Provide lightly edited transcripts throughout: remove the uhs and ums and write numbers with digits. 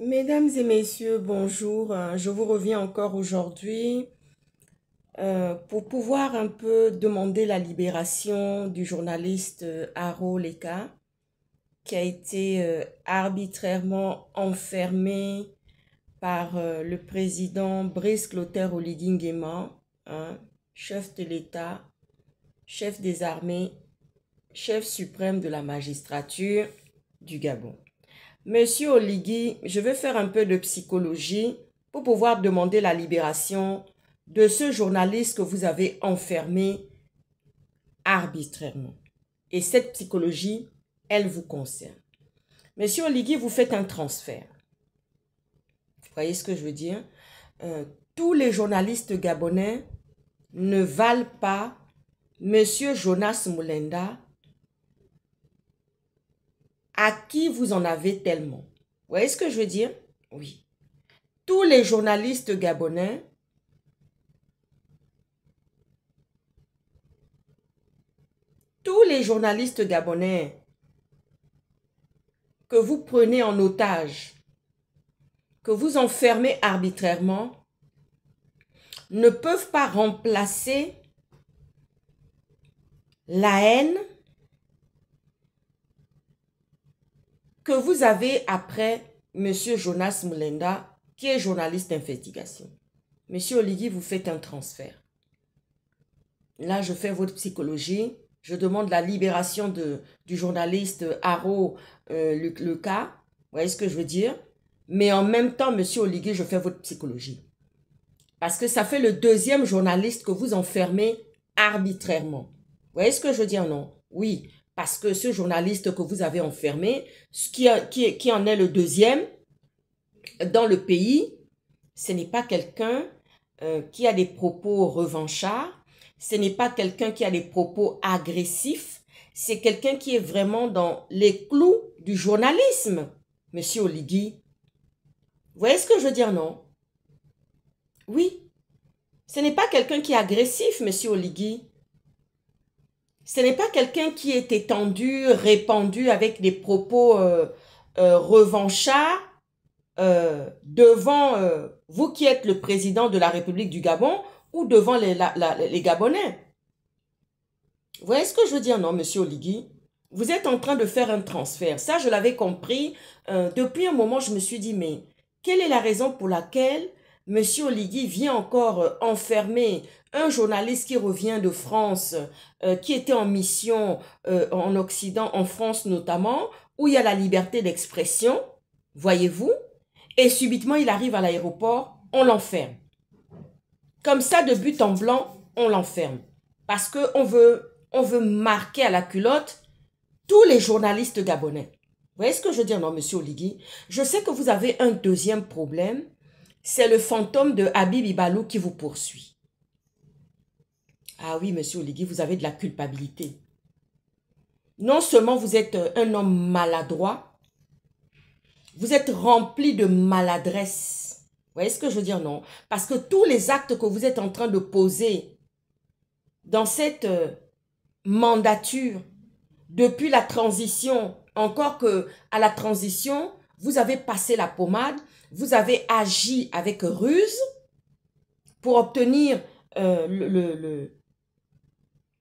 Mesdames et messieurs, bonjour. Je vous reviens encore aujourd'hui pour pouvoir un peu demander la libération du journaliste Haro Leka, qui a été arbitrairement enfermé par le président Brice Clotaire Oligui Nguema, hein, chef de l'État, chef des armées, chef suprême de la magistrature du Gabon. Monsieur Oligui, je vais faire un peu de psychologie pour pouvoir demander la libération de ce journaliste que vous avez enfermé arbitrairement. Et cette psychologie, elle vous concerne. Monsieur Oligui, vous faites un transfert. Vous voyez ce que je veux dire? Tous les journalistes gabonais ne valent pas Monsieur Jonas Moulenda, à qui vous en avez tellement. Vous voyez ce que je veux dire? Oui. Tous les journalistes gabonais que vous prenez en otage, que vous enfermez arbitrairement, ne peuvent pas remplacer la haine que vous avez après M. Jonas Moulenda, qui est journaliste d'investigation. Monsieur Oligui, vous faites un transfert. Là, je fais votre psychologie. Je demande la libération du journaliste Haro Leka. Vous voyez ce que je veux dire? Mais en même temps, monsieur Oligui, je fais votre psychologie. Parce que ça fait le deuxième journaliste que vous enfermez arbitrairement. Vous voyez ce que je veux dire, non? Oui, parce que ce journaliste que vous avez enfermé, qui en est le deuxième dans le pays, ce n'est pas quelqu'un qui a des propos revanchards, ce n'est pas quelqu'un qui a des propos agressifs, c'est quelqu'un qui est vraiment dans les clous du journalisme, monsieur Oligui. Vous voyez ce que je veux dire, non? Oui. Ce n'est pas quelqu'un qui est agressif, monsieur Oligui. Ce n'est pas quelqu'un qui est étendu, répandu avec des propos revanchards devant vous qui êtes le président de la République du Gabon ou devant les Gabonais. Vous voyez ce que je veux dire, non, monsieur Oligui? Vous êtes en train de faire un transfert. Ça, je l'avais compris. Depuis un moment, je me suis dit, mais quelle est la raison pour laquelle monsieur Oligui vient encore enfermer un journaliste qui revient de France, qui était en mission en Occident, en France notamment, où il y a la liberté d'expression, voyez-vous, et subitement il arrive à l'aéroport, on l'enferme. Comme ça, de but en blanc, on l'enferme. Parce qu'on veut marquer à la culotte tous les journalistes gabonais. Vous voyez ce que je veux dire, non, monsieur Oligui? Je sais que vous avez un deuxième problème, c'est le fantôme de Habib Ibalou qui vous poursuit. Ah oui, monsieur Oligui, vous avez de la culpabilité. Non seulement vous êtes un homme maladroit, vous êtes rempli de maladresse. Vous voyez ce que je veux dire, non? Parce que tous les actes que vous êtes en train de poser dans cette mandature, depuis la transition, encore que à la transition, vous avez passé la pommade, vous avez agi avec ruse pour obtenir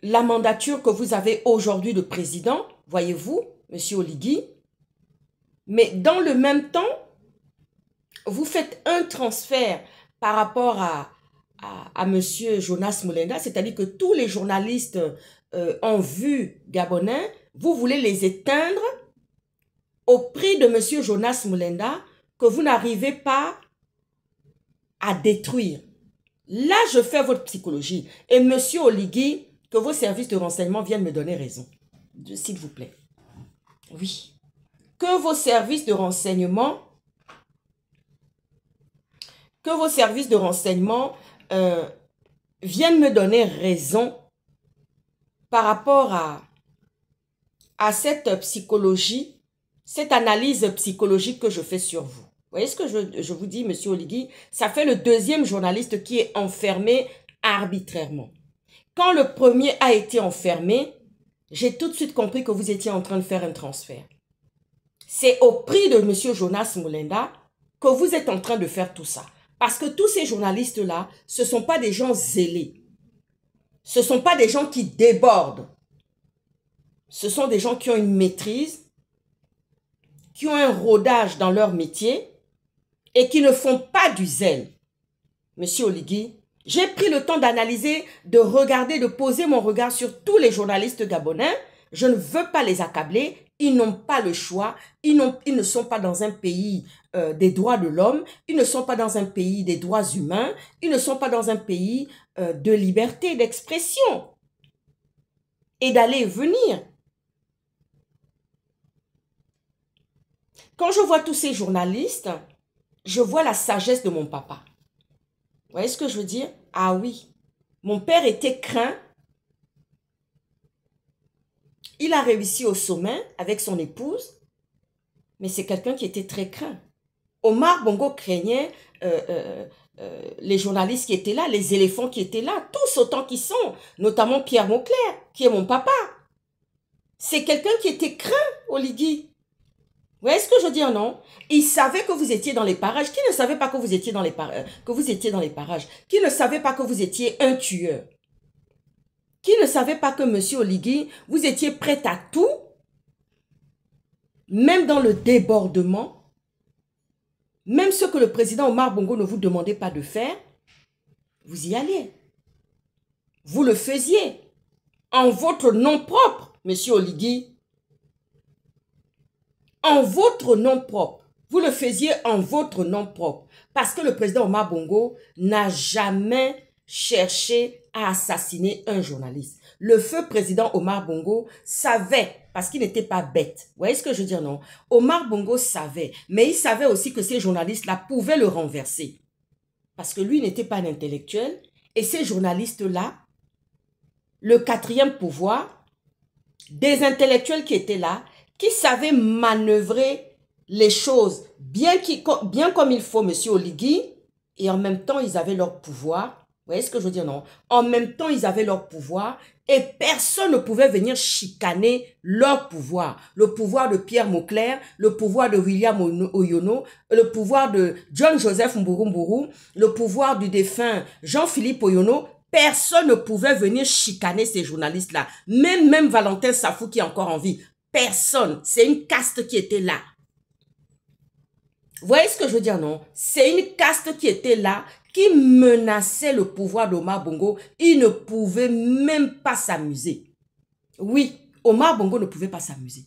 la mandature que vous avez aujourd'hui de président, voyez-vous, monsieur Oligui. Mais dans le même temps, vous faites un transfert par rapport à monsieur Jonas Moulenda, c'est-à-dire que tous les journalistes en vue gabonais, vous voulez les éteindre au prix de monsieur Jonas Moulenda que vous n'arrivez pas à détruire. Là, je fais votre psychologie. Et monsieur Oligui, que vos services de renseignement viennent me donner raison. S'il vous plaît. Oui. Que vos services de renseignement viennent me donner raison par rapport à cette psychologie, cette analyse psychologique que je fais sur vous. Vous voyez ce que je vous dis, monsieur Oligui? Ça fait le deuxième journaliste qui est enfermé arbitrairement. Quand le premier a été enfermé, j'ai tout de suite compris que vous étiez en train de faire un transfert. C'est au prix de monsieur Jonas Moulenda que vous êtes en train de faire tout ça. Parce que tous ces journalistes-là, ce ne sont pas des gens zélés. Ce ne sont pas des gens qui débordent. Ce sont des gens qui ont une maîtrise, qui ont un rodage dans leur métier et qui ne font pas du zèle. Monsieur Oligui, j'ai pris le temps d'analyser, de regarder, de poser mon regard sur tous les journalistes gabonais. Je ne veux pas les accabler. Ils n'ont pas le choix. Ils ne sont pas dans un pays des droits de l'homme. Ils ne sont pas dans un pays des droits humains. Ils ne sont pas dans un pays de liberté d'expression et d'aller et venir. Quand je vois tous ces journalistes, je vois la sagesse de mon papa. Vous voyez ce que je veux dire? Ah oui, mon père était craint. Il a réussi au sommet avec son épouse, mais c'est quelqu'un qui était très craint. Omar Bongo craignait les journalistes qui étaient là, les éléphants qui étaient là, tous autant qu'ils sont, notamment Pierre Mauclair, qui est mon papa. C'est quelqu'un qui était craint, Oligui. Vous voyez ce que je veux dire, non? Il savait que vous étiez dans les parages. Qui ne savait pas que vous étiez dans les parages? Qui ne savait pas que vous étiez un tueur? Qui ne savait pas que, monsieur Oligui, vous étiez prêt à tout, même dans le débordement, même ce que le président Omar Bongo ne vous demandait pas de faire, vous y alliez. Vous le faisiez en votre nom propre, monsieur Oligui. En votre nom propre. Vous le faisiez en votre nom propre. Parce que le président Omar Bongo n'a jamais cherché à assassiner un journaliste. Le feu président Omar Bongo savait, parce qu'il n'était pas bête. Vous voyez ce que je veux dire, non? Omar Bongo savait, mais il savait aussi que ces journalistes-là pouvaient le renverser. Parce que lui n'était pas un intellectuel. Et ces journalistes-là, le quatrième pouvoir, des intellectuels qui étaient là, qui savaient manœuvrer les choses bien comme il faut, monsieur Oligui, et en même temps, ils avaient leur pouvoir. Vous voyez ce que je veux dire, non? En même temps, ils avaient leur pouvoir et personne ne pouvait venir chicaner leur pouvoir. Le pouvoir de Pierre Mauclair, le pouvoir de William Oyono, le pouvoir de John Joseph Mburu, le pouvoir du défunt Jean-Philippe Oyono. Personne ne pouvait venir chicaner ces journalistes-là. Même Valentin Safou qui est encore en vie. Personne. C'est une caste qui était là. Vous voyez ce que je veux dire, non? C'est une caste qui était là, qui menaçait le pouvoir d'Omar Bongo. Il ne pouvait même pas s'amuser. Oui, Omar Bongo ne pouvait pas s'amuser.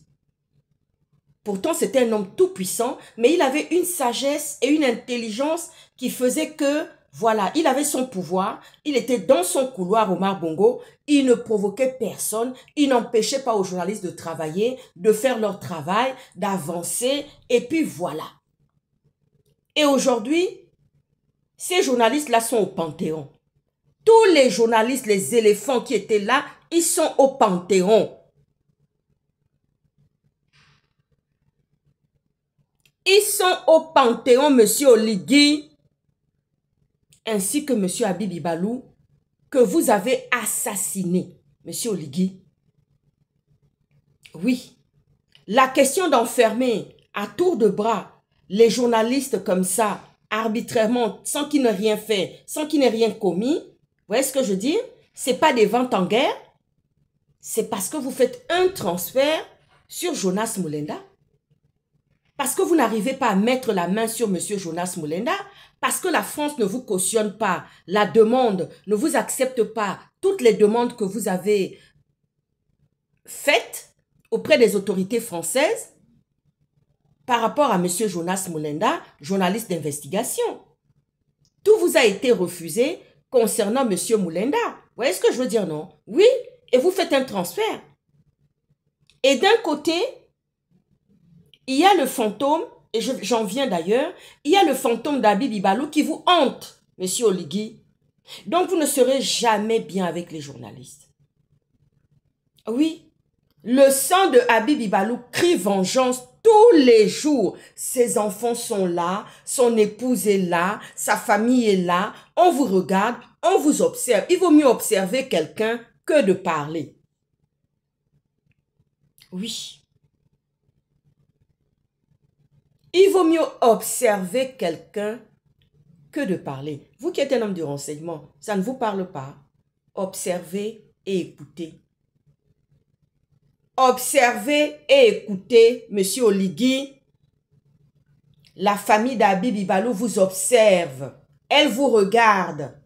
Pourtant, c'était un homme tout puissant, mais il avait une sagesse et une intelligence qui faisait que, voilà, il avait son pouvoir, il était dans son couloir, Omar Bongo, il ne provoquait personne, il n'empêchait pas aux journalistes de travailler, de faire leur travail, d'avancer, et puis voilà. Et aujourd'hui, ces journalistes-là sont au Panthéon. Tous les journalistes, les éléphants qui étaient là, ils sont au Panthéon. Ils sont au Panthéon, monsieur Oligui, ainsi que monsieur Habibi Balou, que vous avez assassiné, monsieur Oligui. Oui, la question d'enfermer à tour de bras les journalistes comme ça, arbitrairement, sans qu'ils n'aient rien fait, sans qu'ils n'aient rien commis, vous voyez ce que je dis? Ce n'est pas des ventes en guerre, c'est parce que vous faites un transfert sur Jonas Moulenda. Parce que vous n'arrivez pas à mettre la main sur M. Jonas Moulenda, parce que la France ne vous cautionne pas la demande, ne vous accepte pas toutes les demandes que vous avez faites auprès des autorités françaises par rapport à M. Jonas Moulenda, journaliste d'investigation. Tout vous a été refusé concernant M. Moulenda. Vous voyez ce que je veux dire, non? Oui, et vous faites un transfert. Et d'un côté, il y a le fantôme, et j'en viens d'ailleurs, il y a le fantôme d'Habibi Balou qui vous hante, monsieur Oligui. Donc vous ne serez jamais bien avec les journalistes. Oui, le sang de Habibi Balou crie vengeance tous les jours. Ses enfants sont là, son épouse est là, sa famille est là. On vous regarde, on vous observe. Il vaut mieux observer quelqu'un que de parler. Oui. Il vaut mieux observer quelqu'un que de parler. Vous qui êtes un homme de renseignement, ça ne vous parle pas. Observez et écoutez. Observez et écoutez, Monsieur Oligui. La famille d'Habib Ibalou vous observe. Elle vous regarde.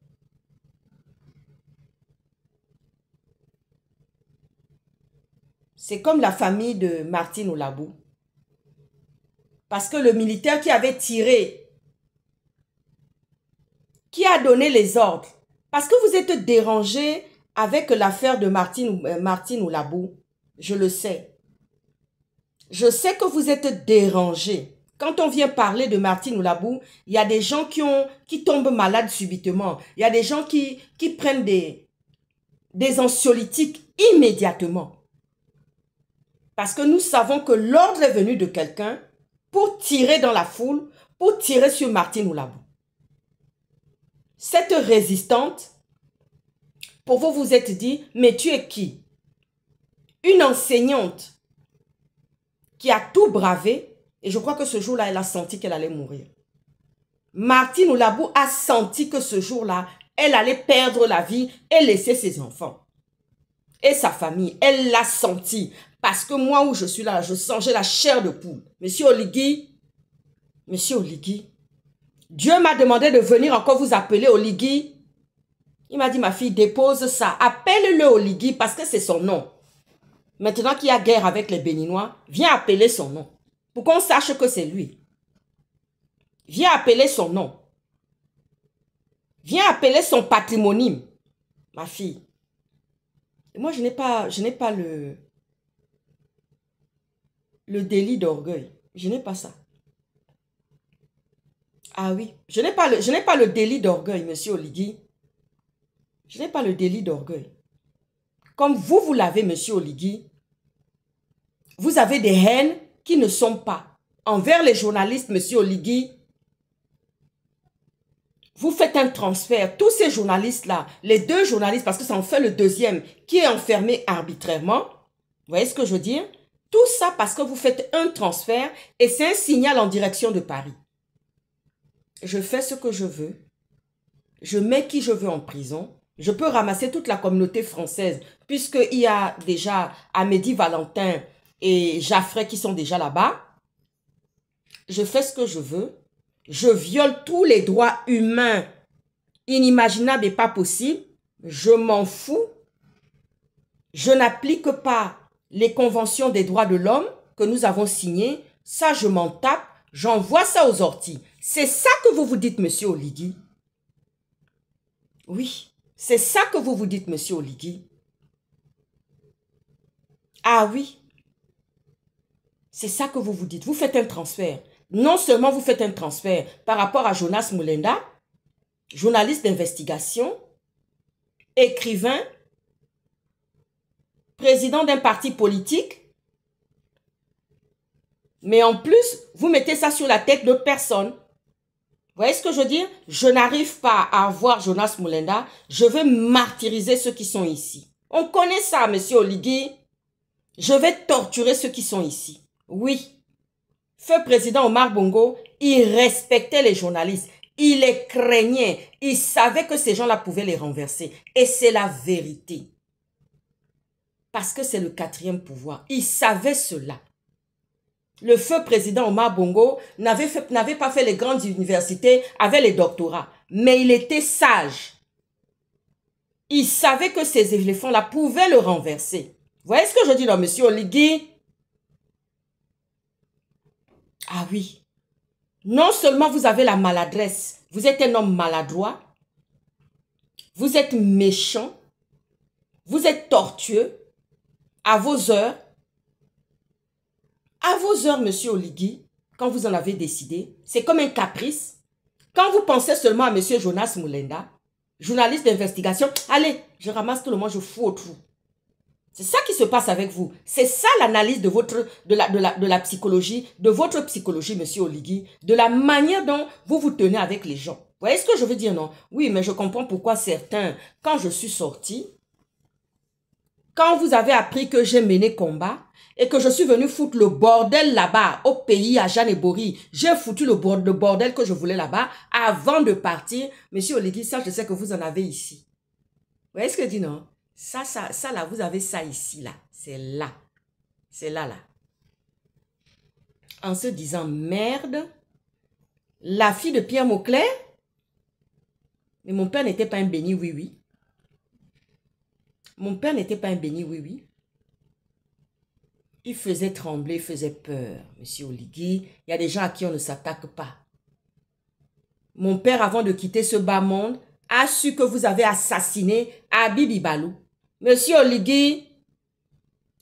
C'est comme la famille de Martine Oulabou. Parce que le militaire qui avait tiré, qui a donné les ordres, parce que vous êtes dérangé avec l'affaire de Martine Oulabou, je le sais. Je sais que vous êtes dérangé. Quand on vient parler de Martine Oulabou, il y a des gens qui tombent malades subitement. Il y a des gens qui prennent des anxiolytiques immédiatement. Parce que nous savons que l'ordre est venu de quelqu'un pour tirer dans la foule, pour tirer sur Martine Oulabou. Cette résistante, pour vous, vous êtes dit, mais tu es qui? Une enseignante qui a tout bravé, et je crois que ce jour-là, elle a senti qu'elle allait mourir. Martine Oulabou a senti que ce jour-là, elle allait perdre la vie et laisser ses enfants. Et sa famille, elle l'a senti. Parce que moi, où je suis là, je sens, j'ai la chair de poule. Monsieur Oligui, Dieu m'a demandé de venir encore vous appeler Oligui. Il m'a dit, ma fille, dépose ça. Appelle-le Oligui parce que c'est son nom. Maintenant qu'il y a guerre avec les Béninois, viens appeler son nom. Pour qu'on sache que c'est lui. Viens appeler son nom. Viens appeler son patrimonium. Ma fille. Et moi, je n'ai pas le délit d'orgueil. Je n'ai pas ça. Ah oui, je n'ai pas le délit d'orgueil, monsieur Oligui. Je n'ai pas le délit d'orgueil. Comme vous l'avez, monsieur Oligui, vous avez des haines qui ne sont pas envers les journalistes, monsieur Oligui. Vous faites un transfert. Tous ces journalistes-là, les deux journalistes, parce que ça en fait le deuxième, qui est enfermé arbitrairement. Vous voyez ce que je veux dire? Tout ça parce que vous faites un transfert et c'est un signal en direction de Paris. Je fais ce que je veux. Je mets qui je veux en prison. Je peux ramasser toute la communauté française puisqu'il y a déjà Amédi Valentin et Jaffray qui sont déjà là-bas. Je fais ce que je veux. Je viole tous les droits humains inimaginables et pas possibles. Je m'en fous. Je n'applique pas les conventions des droits de l'homme que nous avons signées. Ça, je m'en tape. J'envoie ça aux orties. C'est ça que vous vous dites, monsieur Oligui. Oui, c'est ça que vous vous dites, monsieur Oligui. Ah oui, c'est ça que vous vous dites. Vous faites un transfert. Non seulement vous faites un transfert par rapport à Jonas Moulenda, journaliste d'investigation, écrivain, président d'un parti politique, mais en plus, vous mettez ça sur la tête d'autres personnes. Vous voyez ce que je veux dire? Je n'arrive pas à avoir Jonas Moulenda. Je veux martyriser ceux qui sont ici. On connaît ça, monsieur Oligui. Je vais torturer ceux qui sont ici. Oui. Feu président Omar Bongo, il respectait les journalistes. Il les craignait. Il savait que ces gens-là pouvaient les renverser. Et c'est la vérité. Parce que c'est le quatrième pouvoir. Il savait cela. Le feu président Omar Bongo n'avait pas fait les grandes universités avec les doctorats. Mais il était sage. Il savait que ces éléphants-là pouvaient le renverser. Vous voyez ce que je dis là, monsieur Oligui? Ah oui. Non seulement vous avez la maladresse, vous êtes un homme maladroit, vous êtes méchant, vous êtes tortueux, à vos heures. À vos heures, monsieur Oligui, quand vous en avez décidé, c'est comme un caprice. Quand vous pensez seulement à monsieur Jonas Moulenda, journaliste d'investigation, allez, je ramasse tout le monde, je fous au trou. C'est ça qui se passe avec vous. C'est ça l'analyse de la psychologie, de votre psychologie, monsieur Oligui, de la manière dont vous vous tenez avec les gens. Vous voyez ce que je veux dire, non? Oui, mais je comprends pourquoi certains, quand je suis sortie, quand vous avez appris que j'ai mené combat et que je suis venu foutre le bordel là-bas, au pays, à Jeanne et Bory, j'ai foutu le bordel que je voulais là-bas avant de partir. Monsieur Oligui, ça, je sais que vous en avez ici. Vous voyez ce que je dis, non? Ça là, vous avez ça ici, là. C'est là. C'est là, là. En se disant, merde, la fille de Pierre Mauclair, mais mon père n'était pas un béni, oui, oui. Mon père n'était pas un béni, oui, oui. Il faisait trembler, il faisait peur, monsieur Oligui. Il y a des gens à qui on ne s'attaque pas. Mon père, avant de quitter ce bas monde, a su que vous avez assassiné Habibi Balou. Monsieur Oligui,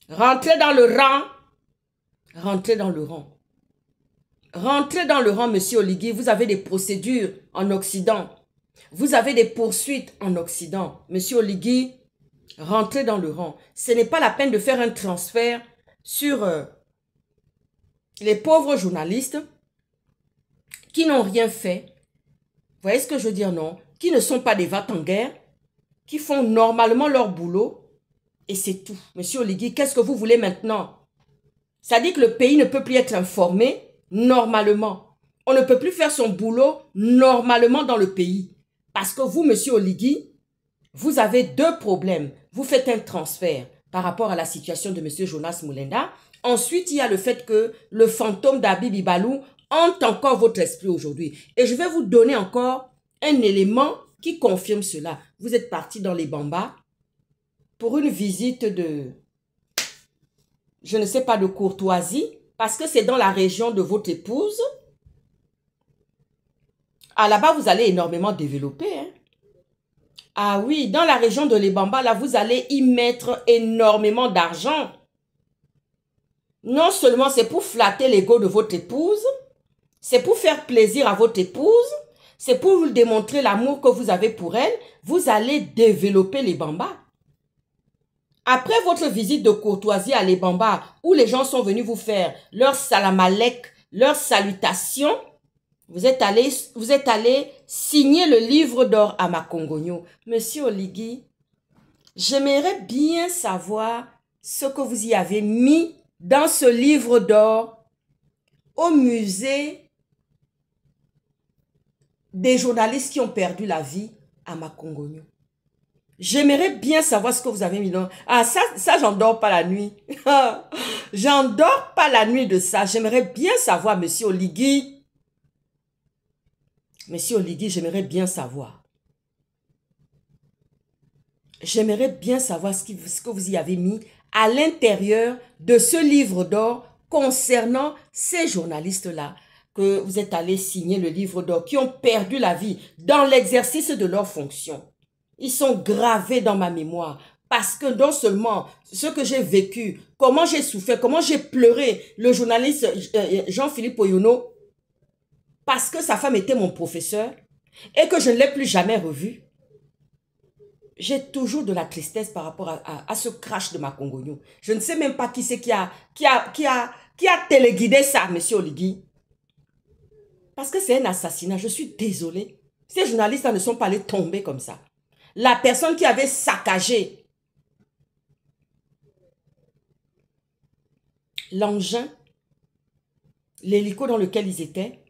rentrez dans le rang. Rentrez dans le rang. Rentrez dans le rang, monsieur Oligui. Vous avez des procédures en Occident. Vous avez des poursuites en Occident. Monsieur Oligui, rentrez dans le rang. Ce n'est pas la peine de faire un transfert sur les pauvres journalistes qui n'ont rien fait. Vous voyez ce que je veux dire, non? Qui ne sont pas des va-t-en-guerre, qui font normalement leur boulot, et c'est tout. Monsieur Oligui, qu'est-ce que vous voulez maintenant? Ça dit que le pays ne peut plus être informé normalement. On ne peut plus faire son boulot normalement dans le pays. Parce que vous, monsieur Oligui, vous avez deux problèmes. Vous faites un transfert par rapport à la situation de monsieur Jonas Moulenda. Ensuite, il y a le fait que le fantôme d'Habibi Balou hante encore votre esprit aujourd'hui. Et je vais vous donner encore un élément qui confirme cela. Vous êtes parti dans les Bambas pour une visite de, je ne sais pas, de courtoisie, parce que c'est dans la région de votre épouse. Ah, là-bas, vous allez énormément développer, hein. Ah oui, dans la région de l'Ebamba, là, vous allez y mettre énormément d'argent. Non seulement c'est pour flatter l'ego de votre épouse, c'est pour faire plaisir à votre épouse, c'est pour vous démontrer l'amour que vous avez pour elle, vous allez développer l'Ebamba. Après votre visite de courtoisie à l'Ebamba, où les gens sont venus vous faire leur salam alek, leur salutation, vous êtes allé signer le livre d'or à Makongogno. Monsieur Oligui, j'aimerais bien savoir ce que vous y avez mis dans ce livre d'or au musée des journalistes qui ont perdu la vie à Makongogno. J'aimerais bien savoir ce que vous avez mis dans... Ah, ça j'en dors pas la nuit. J'en dors pas la nuit de ça. J'aimerais bien savoir, monsieur Oligui. Monsieur Oligui, j'aimerais bien savoir. J'aimerais bien savoir ce que vous y avez mis à l'intérieur de ce livre d'or concernant ces journalistes-là que vous êtes allés signer le livre d'or, qui ont perdu la vie dans l'exercice de leurs fonctions. Ils sont gravés dans ma mémoire parce que non seulement ce que j'ai vécu, comment j'ai souffert, comment j'ai pleuré, le journaliste Jean-Philippe Oyono, parce que sa femme était mon professeur et que je ne l'ai plus jamais revu. J'ai toujours de la tristesse par rapport à ce crash de Makongogno. Je ne sais même pas qui c'est qui a téléguidé ça, monsieur Oligui. Parce que c'est un assassinat, je suis désolée. Ces journalistes ne sont pas allés tomber comme ça. La personne qui avait saccagé l'engin, l'hélico dans lequel ils étaient,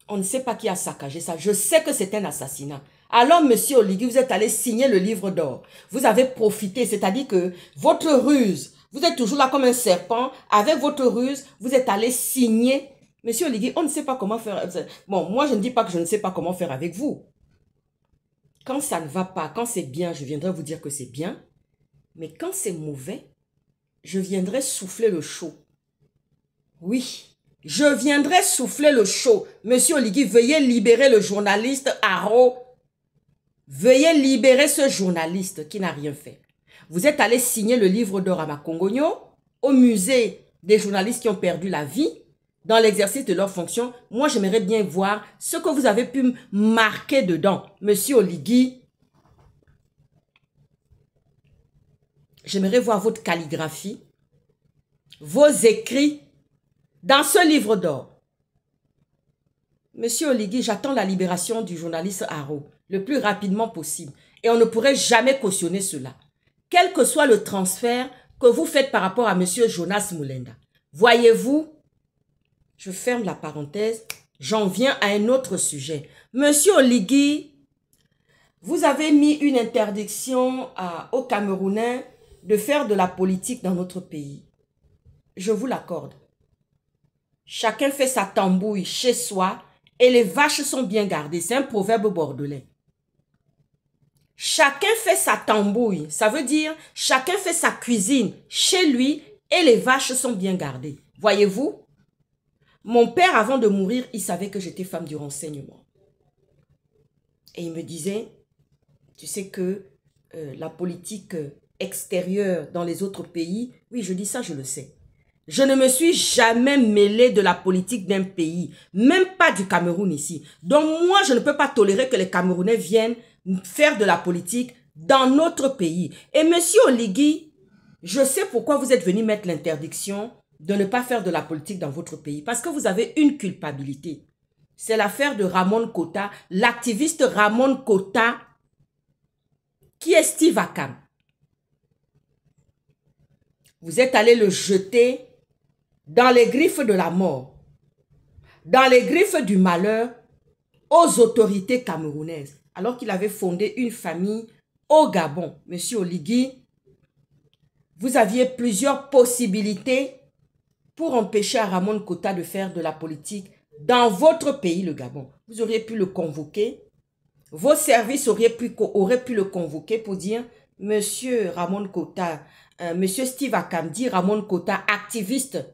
on ne sait pas qui a saccagé ça. Je sais que c'est un assassinat. Alors, monsieur Oligui, vous êtes allé signer le livre d'or. Vous avez profité, c'est-à-dire que votre ruse, vous êtes toujours là comme un serpent. Avec votre ruse, vous êtes allé signer. Monsieur Oligui, on ne sait pas comment faire. Bon, moi, je ne dis pas que je ne sais pas comment faire avec vous. Quand ça ne va pas, quand c'est bien, je viendrai vous dire que c'est bien. Mais quand c'est mauvais, je viendrai souffler le chaud. Oui. Je viendrai souffler le chaud. Monsieur Oligui, veuillez libérer le journaliste Haro. Veuillez libérer ce journaliste qui n'a rien fait. Vous êtes allé signer le livre d'or à Makongogno, au musée des journalistes qui ont perdu la vie dans l'exercice de leurs fonctions. Moi, j'aimerais bien voir ce que vous avez pu marquer dedans. Monsieur Oligui, j'aimerais voir votre calligraphie, vos écrits, dans ce livre d'or. Monsieur Oligui, j'attends la libération du journaliste Haro le plus rapidement possible. Et on ne pourrait jamais cautionner cela. quel que soit le transfert que vous faites par rapport à M. Jonas Moulenda. Voyez-vous, je ferme la parenthèse, j'en viens à un autre sujet. Monsieur Oligui, vous avez mis une interdiction aux Camerounais de faire de la politique dans notre pays. Je vous l'accorde. Chacun fait sa tambouille chez soi et les vaches sont bien gardées. C'est un proverbe bordelais. Chacun fait sa tambouille. Ça veut dire chacun fait sa cuisine chez lui et les vaches sont bien gardées. Voyez-vous, mon père, avant de mourir, il savait que j'étais femme du renseignement. Et il me disait, tu sais que la politique extérieure dans les autres pays, oui, je dis ça, je le sais. Je ne me suis jamais mêlée de la politique d'un pays, même pas du Cameroun ici. Donc moi, je ne peux pas tolérer que les Camerounais viennent faire de la politique dans notre pays. Et monsieur Oligui, je sais pourquoi vous êtes venu mettre l'interdiction de ne pas faire de la politique dans votre pays. Parce que vous avez une culpabilité. C'est l'affaire de Ramon Kota, l'activiste Ramon Kota, qui est Steve Akam. Vous êtes allé le jeter dans les griffes de la mort, dans les griffes du malheur, aux autorités camerounaises, alors qu'il avait fondé une famille au Gabon. Monsieur Oligui, vous aviez plusieurs possibilités pour empêcher à Ramon Kota de faire de la politique dans votre pays, le Gabon. Vous auriez pu le convoquer, vos services auraient pu le convoquer pour dire, monsieur Ramon Kota, monsieur Steve Akam, dit Ramon Kota, activiste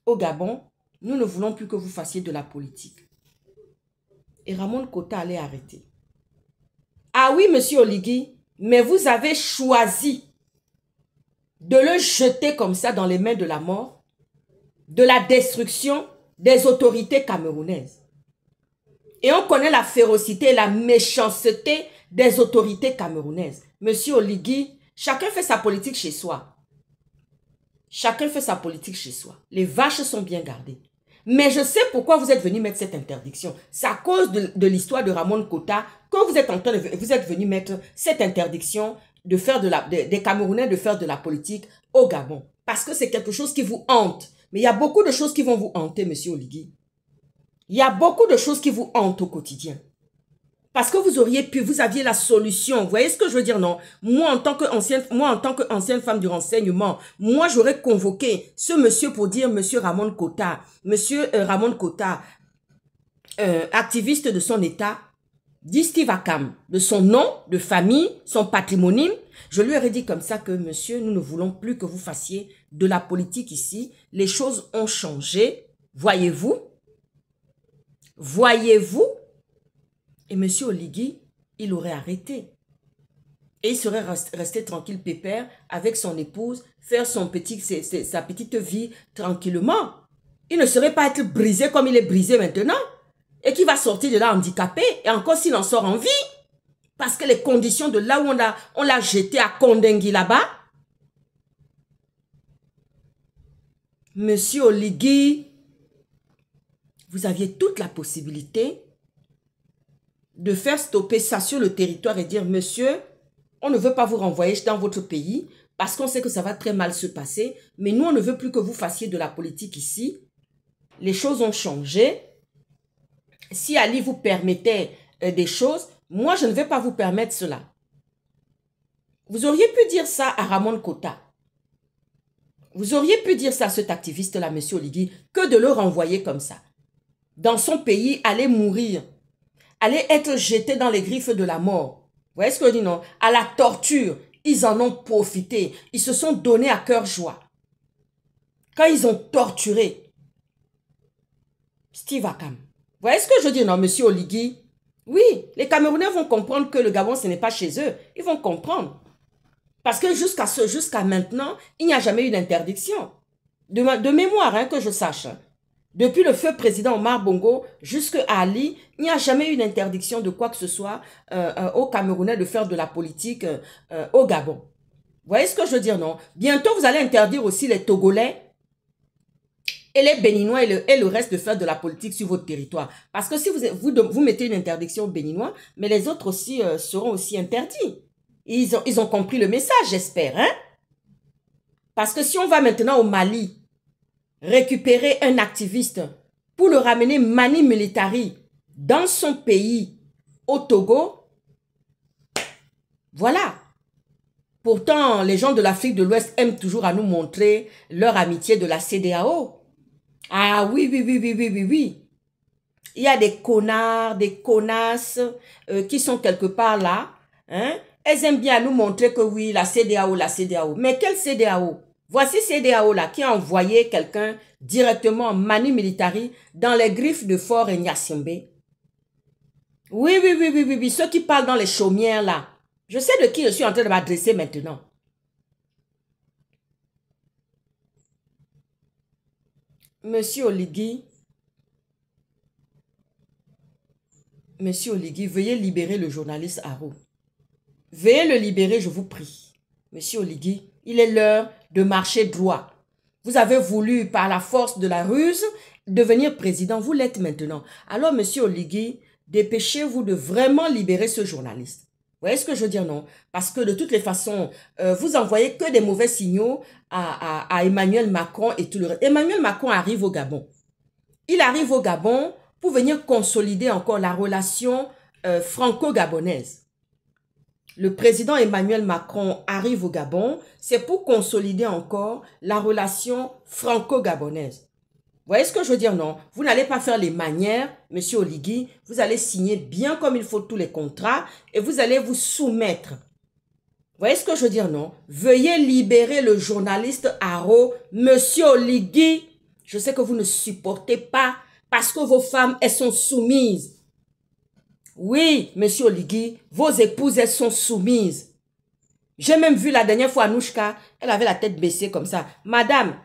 au Gabon, nous ne voulons plus que vous fassiez de la politique. Et Ramon Kota allait arrêter. Ah oui, monsieur Oligui, mais vous avez choisi de le jeter comme ça dans les mains de la mort, de la destruction des autorités camerounaises. Et on connaît la férocité et la méchanceté des autorités camerounaises. Monsieur Oligui, chacun fait sa politique chez soi. Chacun fait sa politique chez soi. Les vaches sont bien gardées. Mais je sais pourquoi vous êtes venu mettre cette interdiction. C'est à cause de l'histoire de Ramon Kota que vous êtes venu mettre cette interdiction de faire des Camerounais de faire de la politique au Gabon. Parce que c'est quelque chose qui vous hante. Mais il y a beaucoup de choses qui vont vous hanter, monsieur Oligui. Il y a beaucoup de choses qui vous hantent au quotidien. Parce que vous aviez la solution. Vous voyez ce que je veux dire, non? Moi, en tant qu'ancienne femme du renseignement, moi, j'aurais convoqué ce monsieur pour dire, monsieur Ramon Kota, activiste de son état, dit Steve Akam, de son nom, de famille, son patronyme. Je lui aurais dit comme ça que, monsieur, nous ne voulons plus que vous fassiez de la politique ici. Les choses ont changé. Voyez-vous? Voyez-vous? Et monsieur Oligui, il aurait arrêté. Et il serait resté tranquille, pépère, avec son épouse, faire sa petite vie tranquillement. Il ne serait pas être brisé comme il est brisé maintenant. Et qui va sortir de là handicapé. Et encore s'il en sort en vie. Parce que les conditions de là où on l'a jeté à Kondengui là-bas. Monsieur Oligui, vous aviez toute la possibilité de faire stopper ça sur le territoire et dire, monsieur, on ne veut pas vous renvoyer dans votre pays parce qu'on sait que ça va très mal se passer, mais nous, on ne veut plus que vous fassiez de la politique ici. Les choses ont changé. Si Ali vous permettait des choses, moi, je ne vais pas vous permettre cela. Vous auriez pu dire ça à Ramon Kota. Vous auriez pu dire ça à cet activiste-là, monsieur Oligui, que de le renvoyer comme ça. Dans son pays, aller mourir, aller être jeté dans les griffes de la mort. Vous voyez ce que je dis, non? À la torture, ils en ont profité. Ils se sont donnés à cœur joie. Quand ils ont torturé Steve Akam. Vous voyez ce que je dis, non, monsieur Oligui? Oui, les Camerounais vont comprendre que le Gabon, ce n'est pas chez eux. Ils vont comprendre. Parce que jusqu'à maintenant, il n'y a jamais eu d'interdiction. De mémoire, hein, que je sache. Depuis le feu président Omar Bongo jusqu'à Ali, il n'y a jamais eu d'interdiction de quoi que ce soit aux Camerounais de faire de la politique au Gabon. Vous voyez ce que je veux dire, non? Bientôt, vous allez interdire aussi les Togolais et les Béninois et le reste de faire de la politique sur votre territoire. Parce que si vous mettez une interdiction aux Béninois, mais les autres aussi seront aussi interdits. Ils ont compris le message, j'espère. Hein? Parce que si on va maintenant au Mali récupérer un activiste pour le ramener mani militari dans son pays, au Togo, voilà. Pourtant, les gens de l'Afrique de l'Ouest aiment toujours à nous montrer leur amitié de la CEDEAO. Ah oui, oui, oui, oui, oui, oui, oui. Il y a des connards, des connasses qui sont quelque part là. Hein? Elles aiment bien nous montrer que oui, la CEDEAO, la CEDEAO. Mais quelle CEDEAO? Voici CEDEAO là qui a envoyé quelqu'un directement en mani militari dans les griffes de Fort Nyassimbe. Oui, oui, oui, oui, oui, oui. Ceux qui parlent dans les chaumières là. Je sais de qui je suis en train de m'adresser maintenant. Monsieur Oligui, veuillez libérer le journaliste Haro. Veuillez le libérer, je vous prie. Monsieur Oligui, il est l'heure de marcher droit. Vous avez voulu, par la force de la ruse, devenir président. Vous l'êtes maintenant. Alors, monsieur Oligui, dépêchez-vous de vraiment libérer ce journaliste. Vous voyez ce que je veux dire, non? Parce que de toutes les façons, vous envoyez que des mauvais signaux à Emmanuel Macron et tout le reste. Emmanuel Macron arrive au Gabon. Il arrive au Gabon pour venir consolider encore la relation franco-gabonaise. Le président Emmanuel Macron arrive au Gabon, c'est pour consolider encore la relation franco-gabonaise. Vous voyez ce que je veux dire, non? Vous n'allez pas faire les manières, monsieur Oligui, vous allez signer bien comme il faut tous les contrats et vous allez vous soumettre. Vous voyez ce que je veux dire, non? Veuillez libérer le journaliste Haro, monsieur Oligui. Je sais que vous ne supportez pas parce que vos femmes, elles sont soumises. Oui, monsieur Oligui, vos épouses, elles sont soumises. J'ai même vu la dernière fois Anouchka, elle avait la tête baissée comme ça. Madame,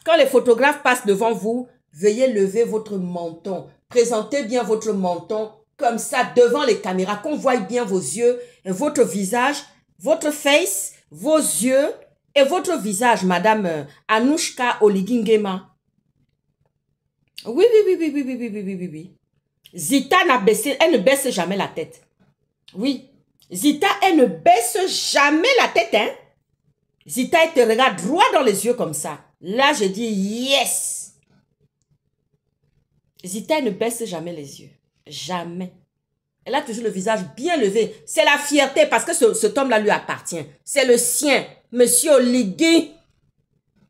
quand les photographes passent devant vous, veuillez lever votre menton. Présentez bien votre menton comme ça devant les caméras, qu'on voie bien vos yeux, et votre visage, votre face, vos yeux et votre visage, madame Anouchka Oligui Nguema. Oui, oui, oui, oui, oui, oui, oui, oui, oui, oui, oui. Zita n'a baissé, elle ne baisse jamais la tête. Oui. Zita, elle ne baisse jamais la tête, hein. Zita, elle te regarde droit dans les yeux comme ça. Là, je dis yes. Zita, elle ne baisse jamais les yeux. Jamais. Elle a toujours le visage bien levé. C'est la fierté parce que cet homme-là lui appartient. C'est le sien. Monsieur Oligui,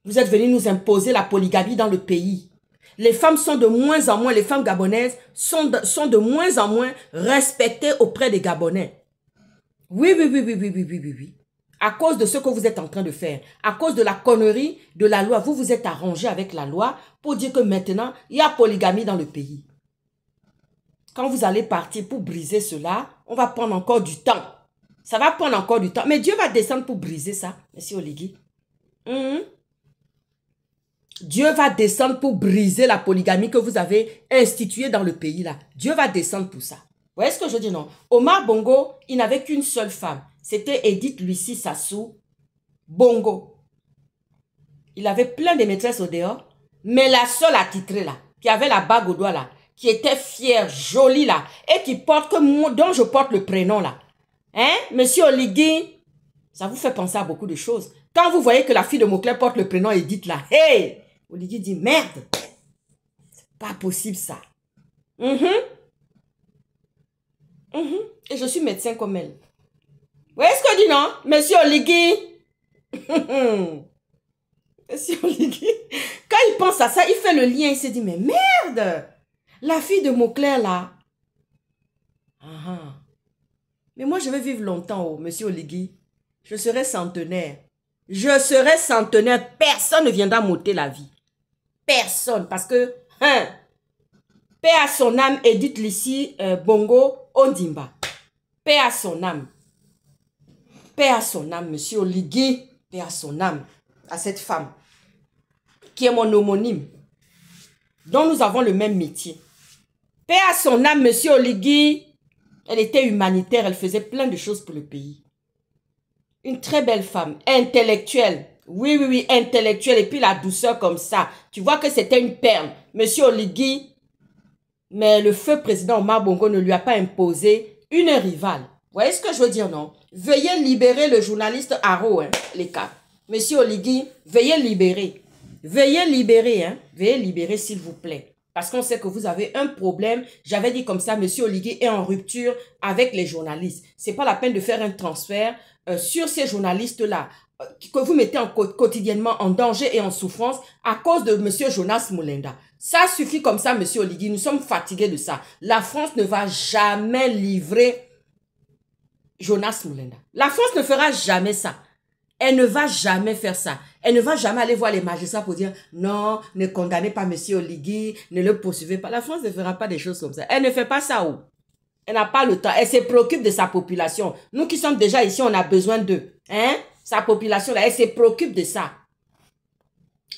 vous êtes venu nous imposer la polygamie dans le pays. Les femmes sont de moins en moins, les femmes gabonaises sont de moins en moins respectées auprès des Gabonais. Oui, oui, oui, oui, oui, oui, oui, oui, oui. À cause de ce que vous êtes en train de faire, à cause de la connerie de la loi, vous vous êtes arrangé avec la loi pour dire que maintenant, il y a polygamie dans le pays. Quand vous allez partir pour briser cela, on va prendre encore du temps. Ça va prendre encore du temps. Mais Dieu va descendre pour briser ça, monsieur Oligui. Dieu va descendre pour briser la polygamie que vous avez instituée dans le pays là. Dieu va descendre pour ça. Vous voyez ce que je dis, non? Omar Bongo, il n'avait qu'une seule femme. C'était Edith Lucie Sassou Bongo. Il avait plein de maîtresses au dehors. Mais la seule attitrée là, qui avait la bague au doigt là, qui était fière, jolie là, et qui porte, dont je porte le prénom là. Hein, monsieur Oligui? Ça vous fait penser à beaucoup de choses. Quand vous voyez que la fille de Mocler porte le prénom Edith là, hey! Oligui dit, merde, c'est pas possible ça. Et je suis médecin comme elle. Vous voyez ce que je dis, non? Monsieur Oligui. Monsieur Oligui. Quand il pense à ça, il fait le lien, il se dit, mais merde, la fille de Mocler là. Mais moi, je vais vivre longtemps, oh, monsieur Oligui. Je serai centenaire. Je serai centenaire. Personne ne viendra m'ôter la vie. Personne. Parce que, paix à son âme, Edith Lucie Bongo Ondimba. Paix à son âme. Paix à son âme, monsieur Oligui. Paix à son âme. À cette femme. Qui est mon homonyme. Dont nous avons le même métier. Paix à son âme, monsieur Oligui. Elle était humanitaire. Elle faisait plein de choses pour le pays. Une très belle femme, intellectuelle. Oui, oui, oui, intellectuelle. Et puis la douceur comme ça. Tu vois que c'était une perle. Monsieur Oligui. Mais le feu président Omar Bongo ne lui a pas imposé une rivale. voyez ce que je veux dire, non? Veuillez libérer le journaliste Haro, hein, les cas. Monsieur Oligui, veuillez libérer. Veuillez libérer, hein. Veuillez libérer, s'il vous plaît. Parce qu'on sait que vous avez un problème. J'avais dit comme ça, monsieur Oligui est en rupture avec les journalistes. C'est pas la peine de faire un transfert sur ces journalistes-là que vous mettez quotidiennement en danger et en souffrance à cause de monsieur Jonas Mulenda. Ça suffit comme ça, monsieur Oligui. Nous sommes fatigués de ça. La France ne va jamais livrer Jonas Mulenda. La France ne fera jamais ça. Elle ne va jamais faire ça. Elle ne va jamais aller voir les magistrats pour dire non, ne condamnez pas monsieur Oligui, ne le poursuivez pas. La France ne fera pas des choses comme ça. Elle ne fait pas ça où? Elle n'a pas le temps. Elle se préoccupe de sa population. Nous qui sommes déjà ici, on a besoin d'eux. Hein? Sa population, là, elle se préoccupe de ça.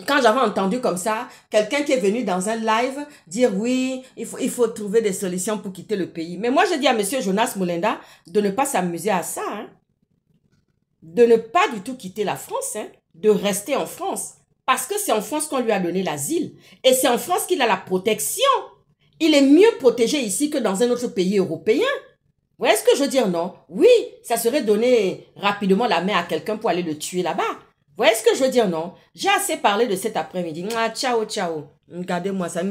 Quand j'avais entendu comme ça, quelqu'un qui est venu dans un live dire oui, il faut trouver des solutions pour quitter le pays. Mais moi, je dis à monsieur Jonas Mulenda de ne pas s'amuser à ça. Hein? De ne pas du tout quitter la France, hein? De rester en France. Parce que c'est en France qu'on lui a donné l'asile. Et c'est en France qu'il a la protection. Il est mieux protégé ici que dans un autre pays européen. Vous voyez ce que je veux dire, non? Oui, ça serait donner rapidement la main à quelqu'un pour aller le tuer là-bas. Vous voyez ce que je veux dire, non? J'ai assez parlé de cet après-midi. Ciao, ciao. Regardez-moi ça.